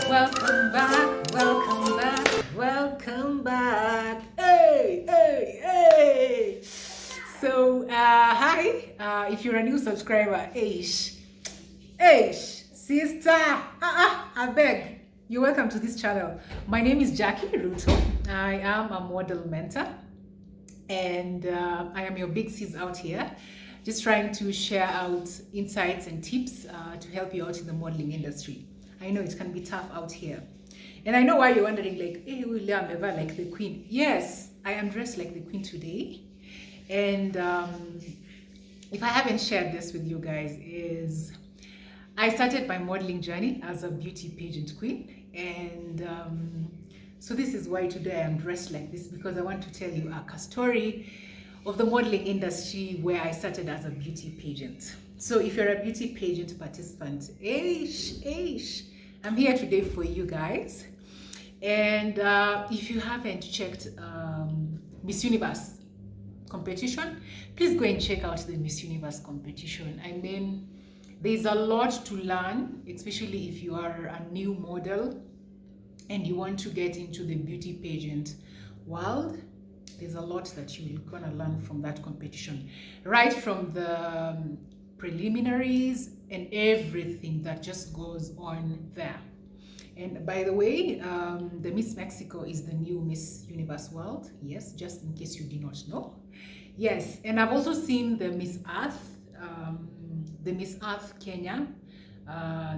Welcome back, welcome back, welcome back. Hey, hey, hey. So, hi. If you're a new subscriber, sister, I beg. You're welcome to this channel. My name is Jackie Ruto. I am a model mentor, and I am your big sis out here, just trying to share out insights and tips to help you out in the modeling industry. I know it can be tough out here. And I know why you're wondering, like, hey, William, ever like the queen? Yes, I am dressed like the queen today. And if I haven't shared this with you guys, is I started my modeling journey as a beauty pageant queen. And so this is why today I am dressed like this, because I want to tell you a story of the modeling industry where I started as a beauty pageant. So if you're a beauty pageant participant, I'm here today for you guys. And if you haven't checked Miss Universe competition, please go and check out the Miss Universe competition. I mean, there's a lot to learn, especially if you are a new model and you want to get into the beauty pageant world. There's a lot that you're gonna learn from that competition, right from the preliminaries and everything that just goes on there. And by the way, the Miss Mexico is the new Miss Universe World. Yes, just in case you did not know. Yes, and I've also seen the Miss Earth Kenya.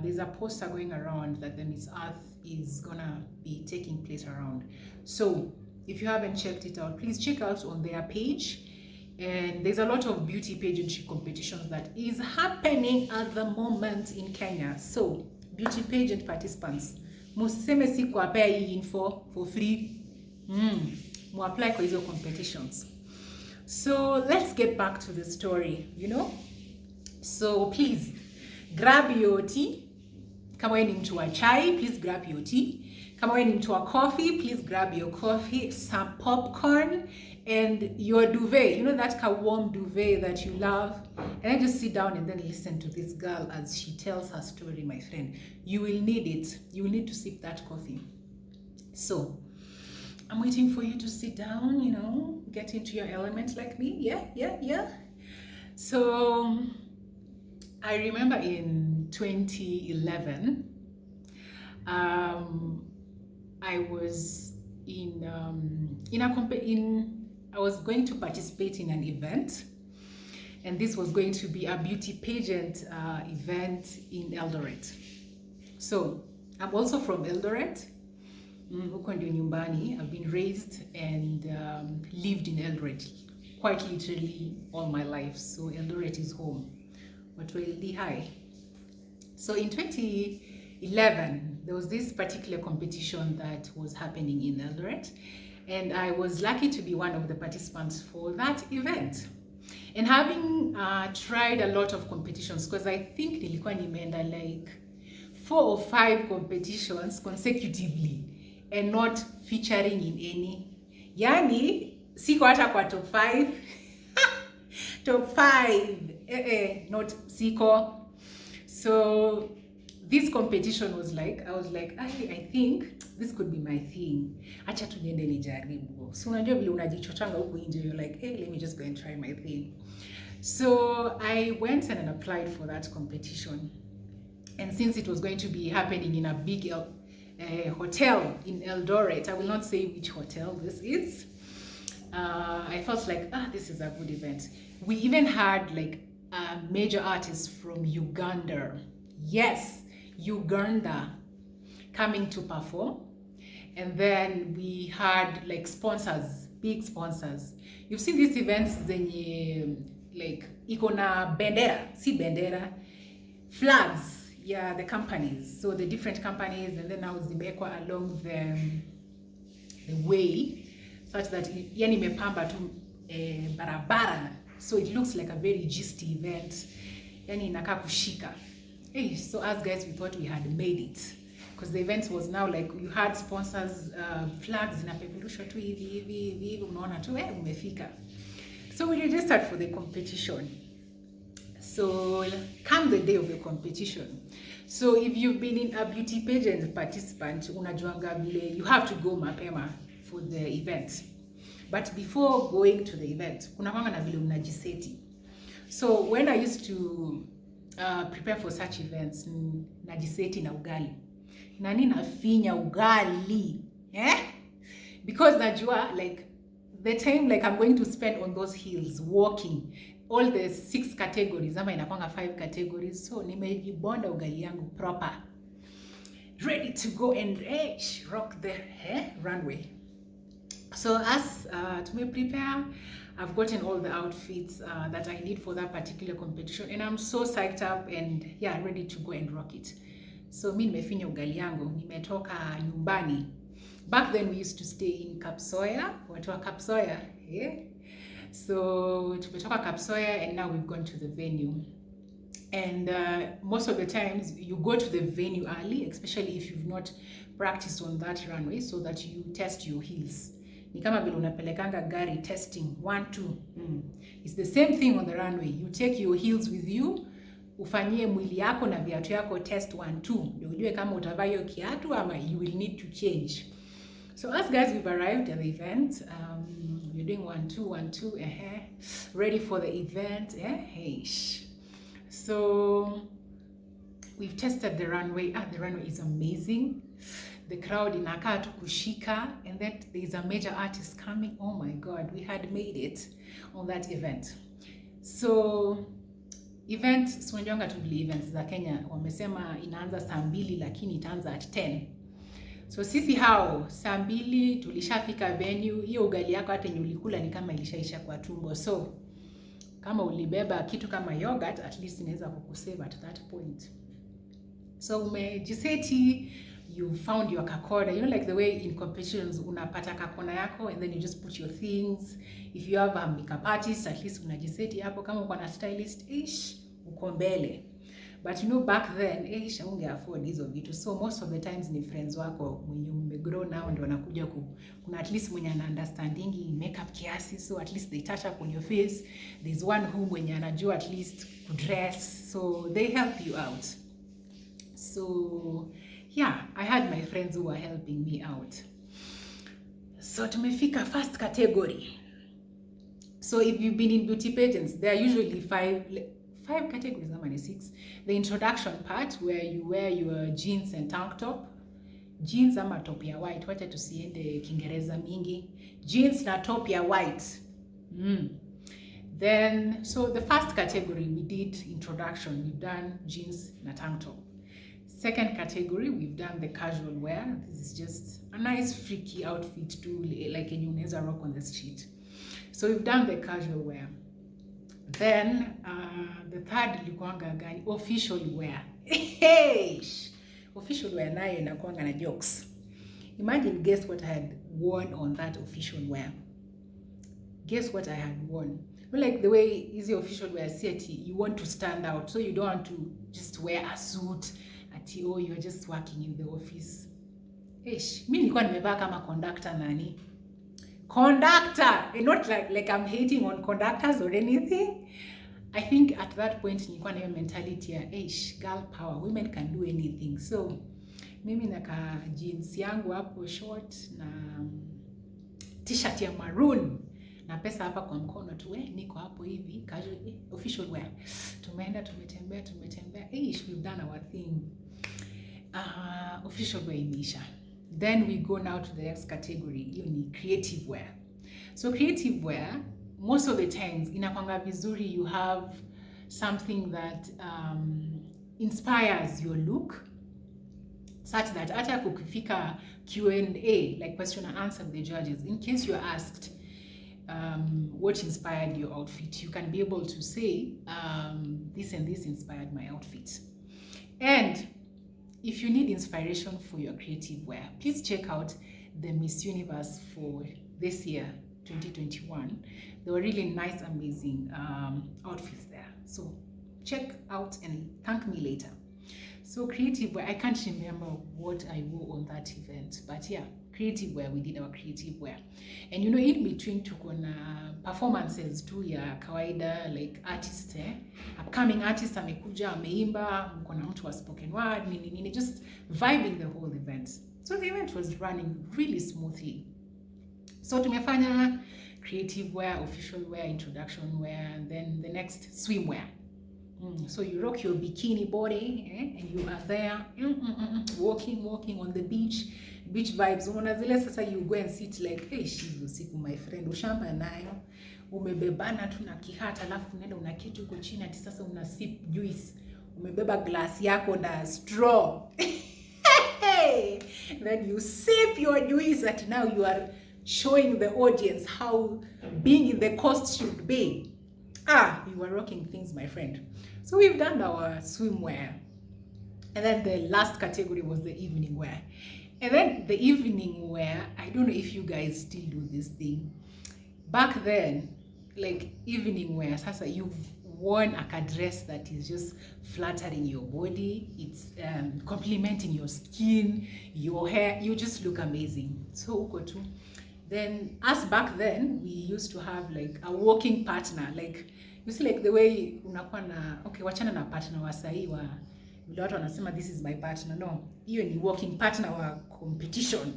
There's a poster going around that the Miss Earth is gonna be taking place around. So if you haven't checked it out, please check out on their page. And there's a lot of beauty pageantry competitions that is happening at the moment in Kenya. So beauty pageant participants, museme si kuwapea hii info for free. Mu apply kwa hizo competitions. So let's get back to the story, you know. So please grab your tea. Kama wewe ni mtu wa chai, please grab your tea. Kama wewe ni mtu wa coffee, please grab your coffee, some popcorn, and your duvet. You know that warm duvet that you love? And then just sit down and then listen to this girl as she tells her story, my friend. You will need it. You will need to sip that coffee. So I'm waiting for you to sit down, you know, get into your element like me. Yeah. So I remember in 2011, I was I was going to participate in an event, and this was going to be a beauty pageant event in Eldoret. So I'm also from Eldoret. Huko ndio nyumbani. I've been raised and lived in Eldoret quite literally all my life. So Eldoret is home. But really high. So in 2011, there was this particular competition that was happening in Eldoret, and I was lucky to be one of the participants for that event. And having tried a lot of competitions, because I think nilikuwa nimeenda like 4 or 5 competitions consecutively and not featuring in any. Yani, siko hata kwa top 5. Top 5. Not siko. So this competition was like, I was like, I think this could be my thing. Acha tu niende nijaribu. So unajua vile unajichochanga huku nje, you're like, hey, let me just go and try my thing. So I went and applied for that competition. And since it was going to be happening in a big hotel in Eldoret, I will not say which hotel this is. I felt like, this is a good event. We even had like major artists from Uganda. Yes, Uganda coming to perform. And then we had like sponsors, big sponsors. You've seen these events zenye like ikona bendera, si bendera, flags. Yeah, the companies. So the different companies, and then now zimekwa along the way, such that yani mepamba tu barabara. So it looks like a very gisty event. Yani inaka kushika. Hey, so as guys, we thought we had made it, because the event was now like you had sponsors, flags inapeperushwa tu hivi unaona tu umefika. So we registered for the competition. So come the day of the competition. So if you've been in a beauty pageant participant, unajuanga vile you have to go mapema for the event. But before going to the event, kuna kwanga na vile unajiseti. So when I used to prepare for such events, najiseti na ugali. Nani nafinya ugali? Because najua like the time like I'm going to spend on those hills walking all the 6 categories ama inakwanga 5 categories, so nimejibonda ugali yangu proper, ready to go and rock the runway. So as to me prepare, I've gotten all the outfits that I need for that particular competition, and I'm so psyched up and ready to go and rock it. So mi nimefinya ugali yangu, nimetoka nyumbani. Back then we used to stay in Kapsoya, watu wa Kapsoya, So tumetoka Kapsoya and now we've gone to the venue. And most of the times you go to the venue early, especially if you've not practiced on that runway, so that you test your heels. Ni kama vile unapelekanga gari testing 1 2. It's the same thing on the runway. You take your heels with you, ufanyie mwili yako na viatu yako test 1 2. Ndio ujue kama utavaa hiyo kiatu ama you will need to change. So as guys, we've arrived at the event. We're doing 1 2 1 2, ready for the event. So we've tested the runway. The runway is amazing. The crowd inakaa tu kushika, and then there's a major artist coming. Oh my God, we had made it on that event. So event, sunajanga tu vile events za Kenya wamesema inaanza saa 2 lakini itaanza at 10. So sisi hao saa 2 tulishafika venue. Hiyo ugali yako hata yenye ulikula ni kama ilishaisha kwa tumbo. So kama ulibeba kitu kama yogurt, at least inaweza kukusave at that point. So umejiseti, you found your kakona. You know, like the way in competitions unapata kakona yako and then you just put your things. If you have a makeup artist, at least unajiseti hapo. Kama uko na stylist, uko mbele. But you know, back then, unge afford hizo vitu. So most of the times ni friends wako mwenye umegrow now ndio wanakuja kuna at least mwenye ana understanding makeup kiasi, so at least they touch up on your face. There's one who mwenye anajua at least dress, so they help you out. So I had my friends who were helping me out. So tumefika first category. So if you've been in beauty pageants, there are usually 5 categories, how many 6? The introduction part where you wear your jeans and tank top. Jeans ama top ya white. Wacha tusiende Kiingereza mingi. Jeans na top ya white. Then, so the first category we did introduction. We've done jeans na tank top. Second category, we've done the casual wear. This is just a nice freaky outfit too, like a unaweza rock on the street. So we've done the casual wear. Then the third ilikuanga gani? Official wear. Official wear nayo inakuanga na jokes. Imagine, guess what I had worn on that official wear. Guess what I had worn. Like the way easy official wear city, you want to stand out, so you don't want to just wear a suit ati you're just working in the office. Mi nilikuwa nimevaa kama conductor nani. Conductor, and not like I'm hating on conductors or anything. I think at that point nilikuwa na hiyo mentality ya girl power, women can do anything. So mimi naka jeans yangu hapo short na t-shirt ya maroon na pesa hapa kwa mkono tu, niko hapo hivi casual, official wear. Tumeenda tumetembea, we've done our thing. Official wear imeisha. Then we go now to the next category. You need creative wear. So creative wear, most of the times inakwanga vizuri you have something that inspires your look, such that hata kukifika Q&A, like question and answer with the judges, in case you're asked what inspired your outfit, you can be able to say this and this inspired my outfit. And if you need inspiration for your creative wear, please check out the Miss Universe for this year, 2021. There were really nice, amazing outfits there. So check out and thank me later. So creative wear, I can't remember what I wore on that event, but yeah, creative wear, we did our creative wear. And you know, in between tuko na performances tu ya kawaida, like artists, upcoming artist amekuja, ameimba, mko na mtu wa spoken word, nini, just vibing the whole event. So the event was running really smoothly. So tumefanya creative wear, official wear, introduction wear, and then the next swimwear. So you rock your bikini body, and you are there walking on the beach vibes. Unaona zile sasa, you go and sit like, hey, shivu siku my friend, ushamba nayo, umebebana tu na kihata, alafu unaenda unaketi huko chini ati sasa una sip juice, umebeba glass yako na straw. Then you sip your juice, that now you are showing the audience how being in the coast should be. You are rocking things, my friend. So we've done our swimwear. And then the last category was the evening wear. And then the evening wear, I don't know if you guys still do this thing. Back then, like evening wear, sasa you've worn a dress that is just flattering your body. It's complementing your skin, your hair. You just look amazing. So uko tu. Then us back then, we used to have like a walking partner. Like, you see, like the way unakuwa na, okay, wachana na partner wa sahi wa, vile watu wanasema this is my partner. No, hiyo ni walking partner wa competition.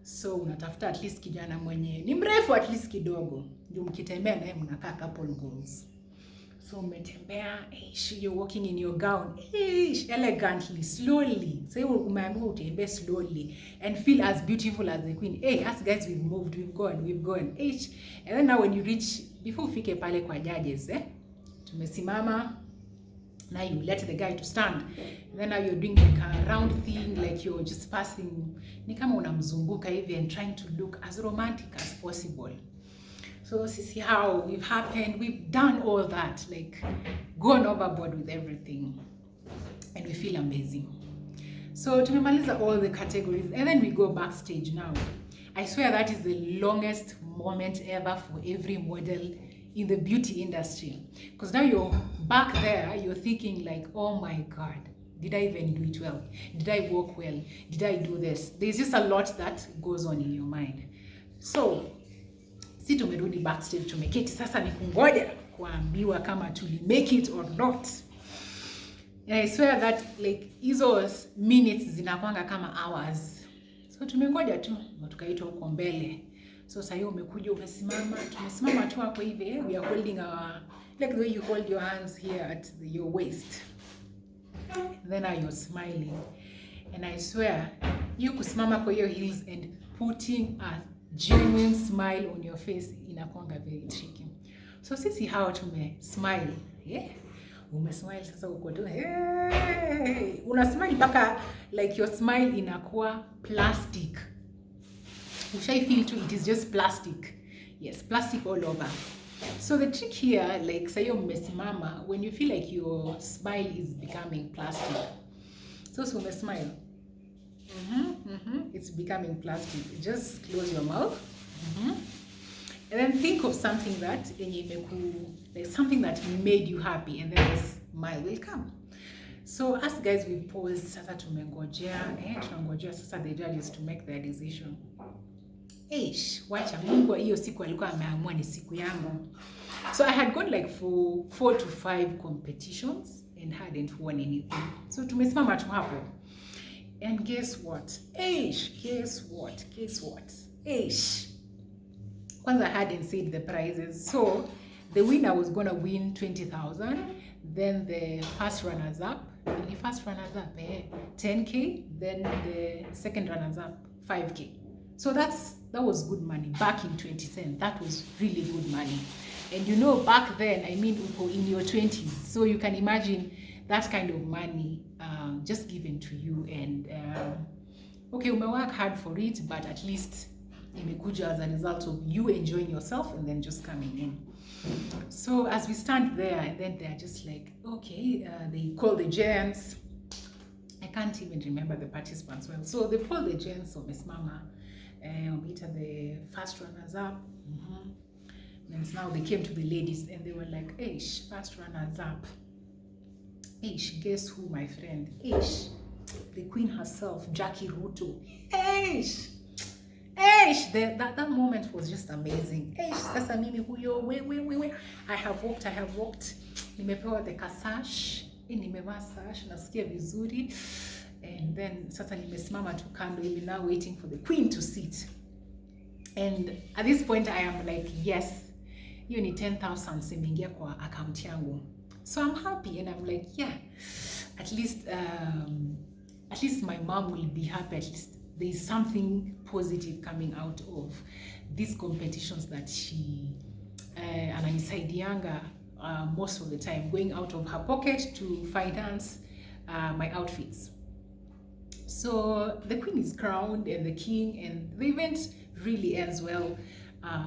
So unatafuta at least kijana mwenye ni mrefu at least kidogo, ndio mkitembea naye mnakaa couple goals. So umetembea, you're walking in your gown, elegantly, slowly. So umeambiwa utembee slowly and feel as beautiful as the queen. Us guys, we've moved, we've gone. And then now when you reach, before ufike pale kwa judges, tumesimama, now you let the guy to stand. And then now you're doing like a round thing, like you're just passing, ni kama unamzunguka hivi and trying to look as romantic as possible. So see how we've done all that, like gone overboard with everything, and we feel amazing. So tumemaliza all the categories, and then we go backstage now. I swear that is the longest moment ever for every model in the beauty industry, because now you're back there, you're thinking like, oh my God, did I even do it well? Did I walk well? Did I do this? There's just a lot that goes on in your mind. So si tumerudi backstage, tumeketi sasa ni kungoja kuambiwa kama tuli make it or not. And I swear that like hizo minutes zinakwanga kama hours. So tumengoja tu, tukaitwa huko mbele. So sasa umekuja umesimama, tumesimama tu hapo hivi, we are holding our, like the way you hold your hands here at your waist. And then you're smiling. And I swear, you kusimama kwa your heels and putting a genuine smile on your face inakwanga very tricky. So sisi how tume smile, umesmile sasa uko tu, una smile mpaka like your smile inakuwa plastic. Ushai feel too, it is just plastic. Yes, plastic all over. So the trick here, like sayo umesimama, when you feel like your smile is becoming plastic, so umesmile, it's becoming plastic. Just close your mouth, and then think of something that like something that made you happy, and then the smile will come. So us guys, we paused. Sasa tumengojea, tunangojea sasa the judges to make their decision. Wacha Mungu hiyo siku alikuwa ameamua ni siku yangu. So I had gone like for 4 to 5 competitions and hadn't won anything. So tumesimama tu hapo. And guess what? Guess what? Kwanza I hadn't said the prizes. So the winner was gonna win 20,000. Then the first runners up, 10K. Then the second runners up, 5K. So that was good money back in 2010. That was really good money. And you know, back then, I mean, in your 20s, so you can imagine that kind of money just given to you. And okay, you may work hard for it, but at least imekuja as a result of you enjoying yourself and then just coming in. So as we stand there, and then they're just like, okay, they call the gents. I can't even remember the participants well. So they call the gents of Miss Mama. Meet the first runners up. And now they came to the ladies and they were like, first runners up. Ish, guess who, my friend? Ish, the queen herself, Jackie Ruto. Ish, that moment was just amazing. Ish, sasa mimi huyo, we. I have walked. Nimepewa the kasash, nimevaa sash, nasikia vizuri. And then sasa nimesimama tu kando, even now waiting for the queen to sit. And at this point I am like, yes, hiyo ni 10,000 simeingia kwa account yangu. So I'm happy and I'm like, yeah, at least my mom will be happy. At least there is something positive coming out of these competitions that she ananisaidianga most of the time, going out of her pocket to finance my outfits. So the queen is crowned and the king, and the event really ends well.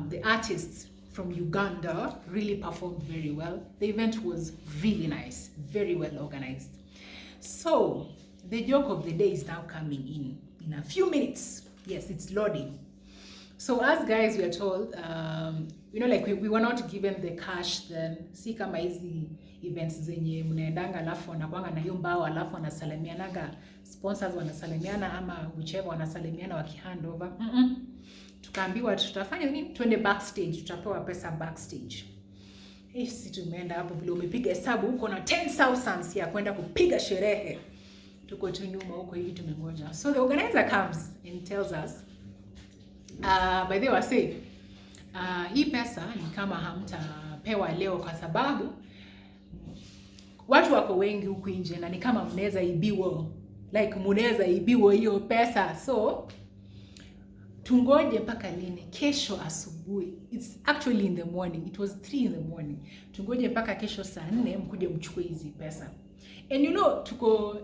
The artists from Uganda really performed very well. The event was really nice, very well organized. So the joke of the day is now coming in a few minutes. Yes, it's loading. So as guys, we are told, like we were not given the cash then. Si kama hizi events zenye mnaendanga alafu wanakuanga na hiyo mbao alafu wanasalimianaga, sponsors wanasalimiana ama whichever wanasalimiana wakihand over. Tukaambiwa tutafanya nini? Twende backstage, tutapewa pesa backstage. Sisi tumeenda hapo vile umepiga hesabu huko na 10,000 ya kwenda kupiga sherehe. Tuko tu nyuma huko hivi tumengoja. So the organizer comes and tells us, by the way, say, hii pesa ni kama hamtapewa leo kwa sababu watu wako wengi huku nje na ni kama mnaweza ibiwa. Like mnaweza ibiwa hiyo pesa. So tungoje mpaka lini? Kesho asubuhi. It's actually in the morning. It was 3 in the morning. Tungoje mpaka kesho saa 4 mkuje mchukue hizi pesa. And you know, tuko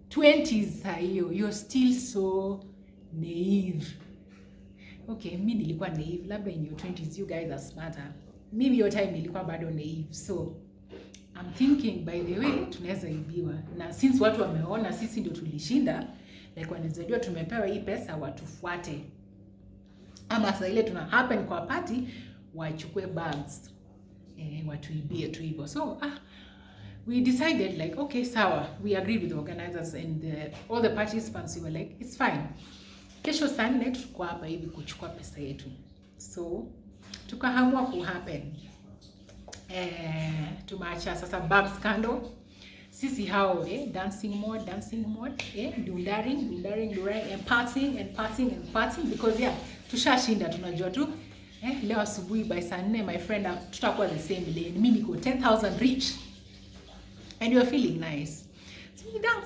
20s saa hiyo. You're still so naive. Okay, mimi nilikuwa naive. Labda in your 20s you guys are smarter. Mimi your time nilikuwa bado naive. So I'm thinking, by the way, tunaweza ibiwa. Na since watu wameona sisi ndio tulishinda, like wanaweza jua tumepewa hii pesa watufuate. Ama sasa ile tuna happen kwa party wachukue bags watuibie tu hivyo. So we decided like, okay, sawa, we agreed with the organizers and all the participants. We were like, it's fine, kesho saa 4 tutakuwa hapa hivi kuchukua pesa yetu. So tukahamua ku happen. Tumeacha sasa bags kando, sisi hao dancing mode, dundaring and partying because yeah, tushashinda, tunajua tu leo asubuhi by saa 4 my friend tutakuwa the same lane. Mimi niko 10,000 rich and you're feeling nice.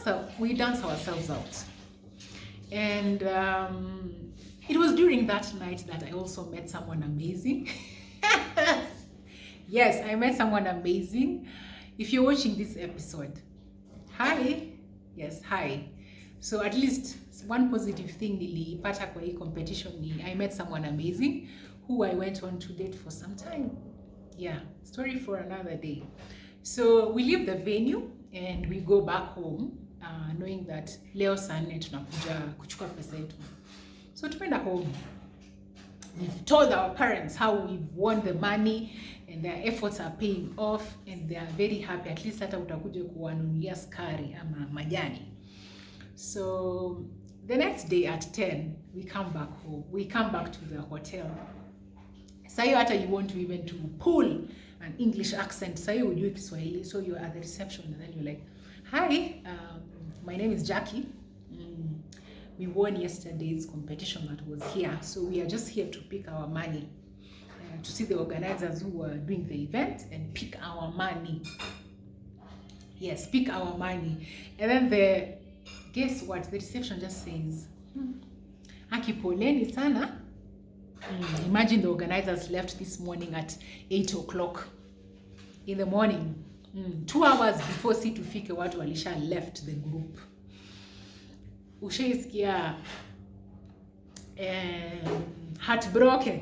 So we dance ourselves out. And it was during that night that I also met someone amazing. Yes, I met someone amazing. If you're watching this episode, hi. Yes, hi. So at least one positive thing nilipata kwa hii competition ni I met someone amazing who I went on to date for some time. Yeah, story for another day. So we leave the venue and we go back home, knowing that leo saa 4 tunakuja kuchukua pesa yetu. So tumeenda home. We've told our parents how we've won the money and their efforts are paying off and they are very happy. At least hata utakuja kuwanunulia skari ama majani. So the next day at 10, we come back home. We come back to the hotel. Sayo hata you want to even to pull an English accent. Sayo hujui Kiswahili. So you're at the reception and then you're like, hi, my name is Jackie. We won yesterday's competition that was here. So we are just here to pick our money. To see the organizers who were doing the event and pick our money. Yes, pick our money. And then guess what? The reception just says, Aki poleni sana. Imagine the organizers left this morning at 8 o'clock in the morning. 2 hours before si tufike watu walisha left the group. Ushaisikia heartbroken.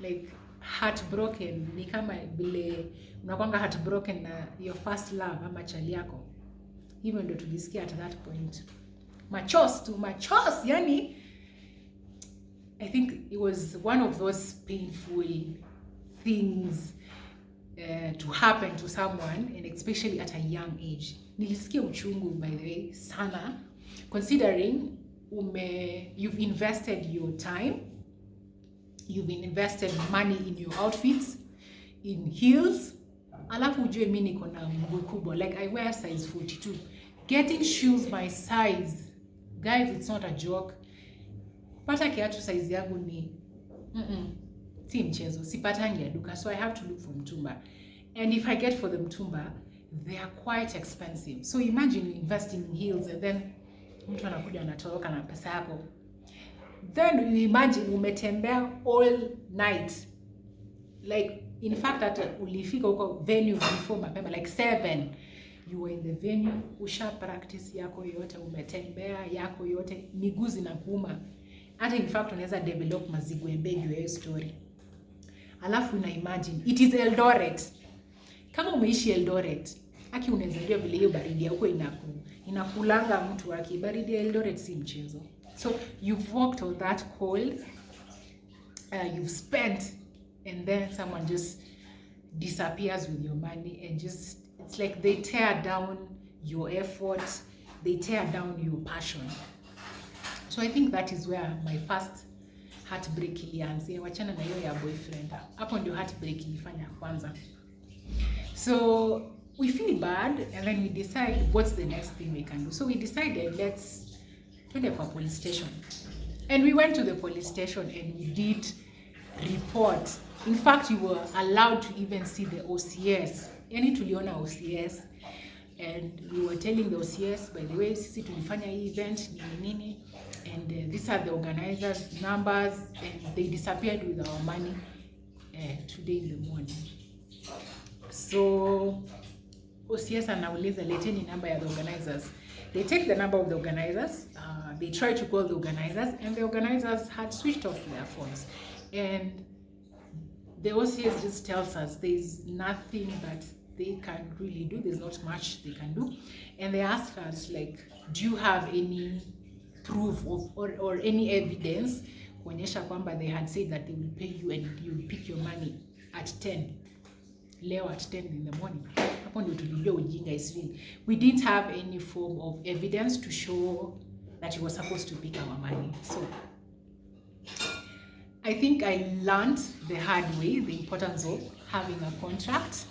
Like heartbroken ni kama vile unakwanga heartbroken na your first love ama chali yako. Hivyo ndio tulisikia at that point. Machos, yani I think it was one of those painful things to happen to someone, and especially at a young age. Nilisikia uchungu, by the way, sana, considering you've invested your time, you've invested money in your outfits, in heels, alafu ujue mimi niko na mguu kubwa, like I wear size 42. Getting shoes my size, guys, it's not a joke. Kupata kiatu size yangu ni si mchezo, sipatangi ya duka, so I have to look for mtumba. And if I get for the mtumba, they are quite expensive. So imagine you invest in heels and then mtu anakuja anatoroka na pesa yako. Then you imagine umetembea all night. Like, in fact, that ulifika huko venue before mapema, like 7. You were in the venue, usha practice yako yote, umetembea yako yote, miguu zinakuuma. Hata in fact unaweza develop maziguembe juu ya story. Alafu una imagine it is Eldoret. Kama umeishi Eldoret, haki unaweza jua vile hiyo baridi huko inakulanga mtu wake. Baridi ya Eldoret si mchezo. So you've walked on that cold, you've spent, and then someone just disappears with your money, and just, it's like they tear down your effort, they tear down your passion. So I think that is where my first heartbreak ilianzia. Wachana na hiyo ya boyfriend. Hapo ndio heartbreak ilifanya kwanza. So we feel bad, and then we decide what's the next thing we can do. So we decided, let's twende kwa police station. And we went to the police station and we did report. In fact, we were allowed to even see the OCS. Yani tuliona OCS, and we were telling the OCS, by the way, sisi tulifanya hii event nini, and these are the organizers' numbers, and they disappeared with our money today in the morning. So OCS anauliza, leteni number ya the organizers. They take the number of the organizers, they try to call the organizers, and the organizers had switched off their phones. And the OCS just tells us there's nothing that they can really do, there's not much they can do. And they asked us, like, do you have any proof of or any evidence kuonyesha kwamba they had said that they will pay you and you will pick your money at 10, leo at 10 in the morning. Hapo ndio tulijua ujinga is real. We didn't have any form of evidence to show that you were supposed to pick our money. So I think I learned the hard way the importance of having a contract.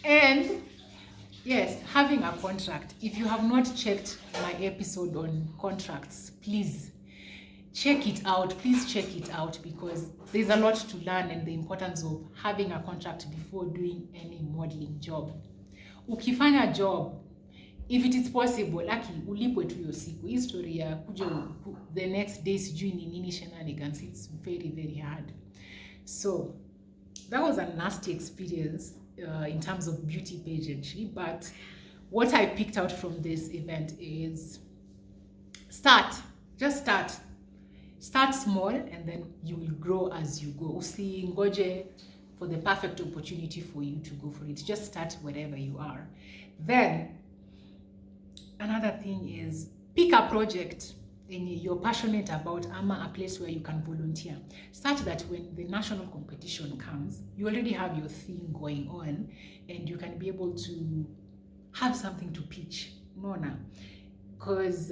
And yes, having a contract. If you have not checked my episode on contracts, please check it out. Please check it out, because there's a lot to learn, and the importance of having a contract before doing any modeling job. Ukifanya job, if it is possible, lucky ulipwe tu hiyo siku. Hii story ya kuja the next day sijui ni nini shenanigans, it's very, very hard. So that was a nasty experience in terms of beauty pageantry. But what I picked out from this event is just start small, and then you will grow as you go. Usingoje for the perfect opportunity for you to go for it. Just start wherever you are. Then another thing is pick a project you're passionate about, ama a place where you can volunteer, such that when the national competition comes, you already have your thing going on, and you can be able to have something to pitch. Because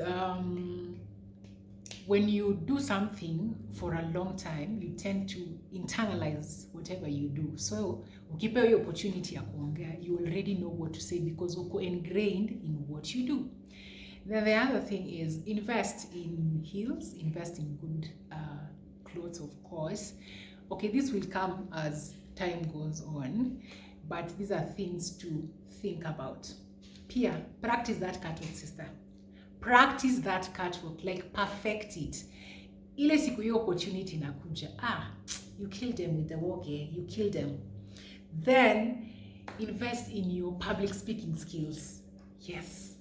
when you do something for a long time, you tend to internalize whatever you do. So ukipewa hiyo opportunity ya kuongea, you already know what to say, because uko ingrained in what you do. Then the other thing is invest in heels, invest in good clothes, of course. Okay, this will come as time goes on, but these are things to think about. Pia, practice that catwalk, sister. Practice that catwalk, like perfect it. Ile siku hiyo opportunity nakuja, you killed them with the walk, you killed them. Then invest in your public speaking skills. Yes.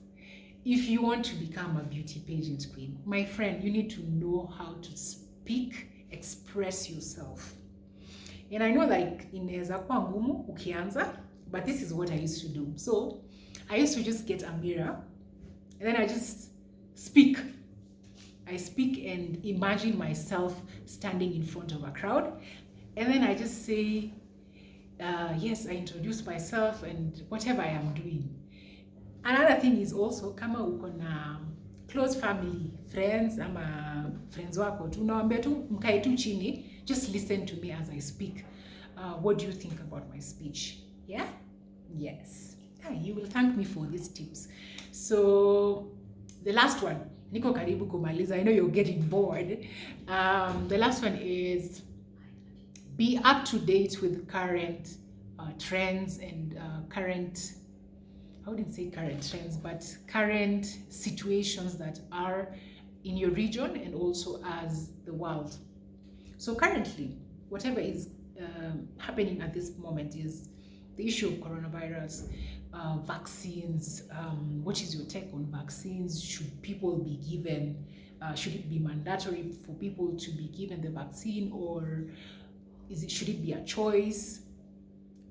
If you want to become a beauty pageant queen, my friend, you need to know how to speak, express yourself. And I know, like, inaweza kuwa ngumu ukianza, but this is what I used to do. So I used to just get a mirror, and then I just speak. I speak and imagine myself standing in front of a crowd, and then I just say, Yes, I introduce myself and whatever I am doing. Another thing is also kama uko na close family, friends ama friends wako tu nawaambia tu mkae tu chini, just listen to me as I speak. What do you think about my speech? Yeah? Yes. You will thank me for these tips. So the last one, niko karibu kumaliza. I know you're getting bored. The last one is be up to date with current trends and current, I wouldn't say current trends, but current situations that are in your region and also as the world. So currently, whatever is happening at this moment is the issue of coronavirus, vaccines. What is your take on vaccines? Should people be given, should it be mandatory for people to be given the vaccine, or should it be a choice?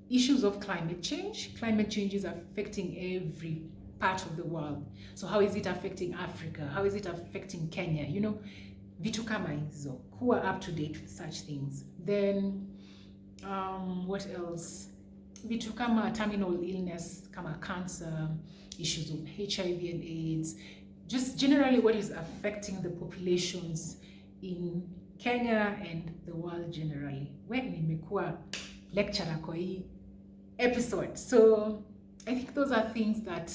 Issues of climate change. Climate change is affecting every part of the world. So how is it affecting Africa? How is it affecting Kenya? You know, vitu kama hizo. Who are up to date with such things? Then, what else? Vitu kama terminal illness, kama cancer, issues of HIV and AIDS. Just generally what is affecting the populations in Kenya and the world generally. When nimekuwa lecturer kwa hii episode. So I think those are things that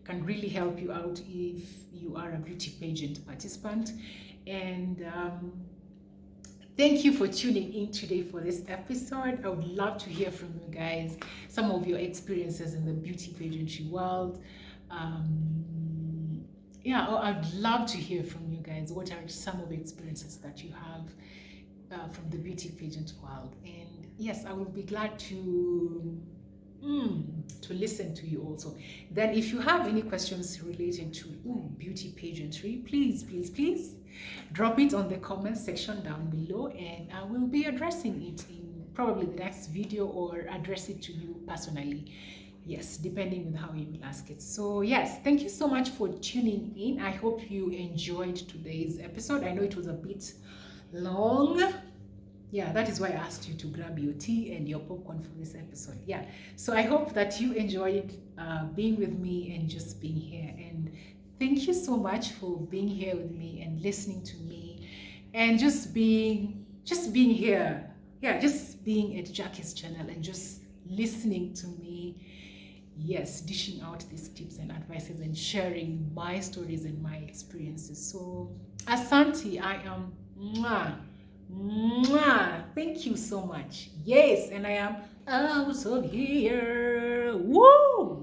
can really help you out if you are a beauty pageant participant. And thank you for tuning in today for this episode. I would love to hear from you guys, some of your experiences in the beauty pageantry world. Yeah, I'd love to hear from you guys. What are some of the experiences that you have from the beauty pageant world? And yes, I will be glad to listen to you also. Then if you have any questions related to beauty pageantry, please drop it on the comment section down below, and I will be addressing it in probably the next video, or address it to you personally. Yes, depending on how you will ask it. So yes, thank you so much for tuning in. I hope you enjoyed today's episode. I know it was a bit long. Yeah, that is why I asked you to grab your tea and your popcorn for this episode. Yeah, so I hope that you enjoyed being with me and just being here. And thank you so much for being here with me and listening to me and just being here. Yeah, just being at Jackie's channel and just listening to me. Yes, dishing out these tips and advices and sharing my stories and my experiences. So, Asante, I am thank you so much. Yes, and I am out of here. Woo!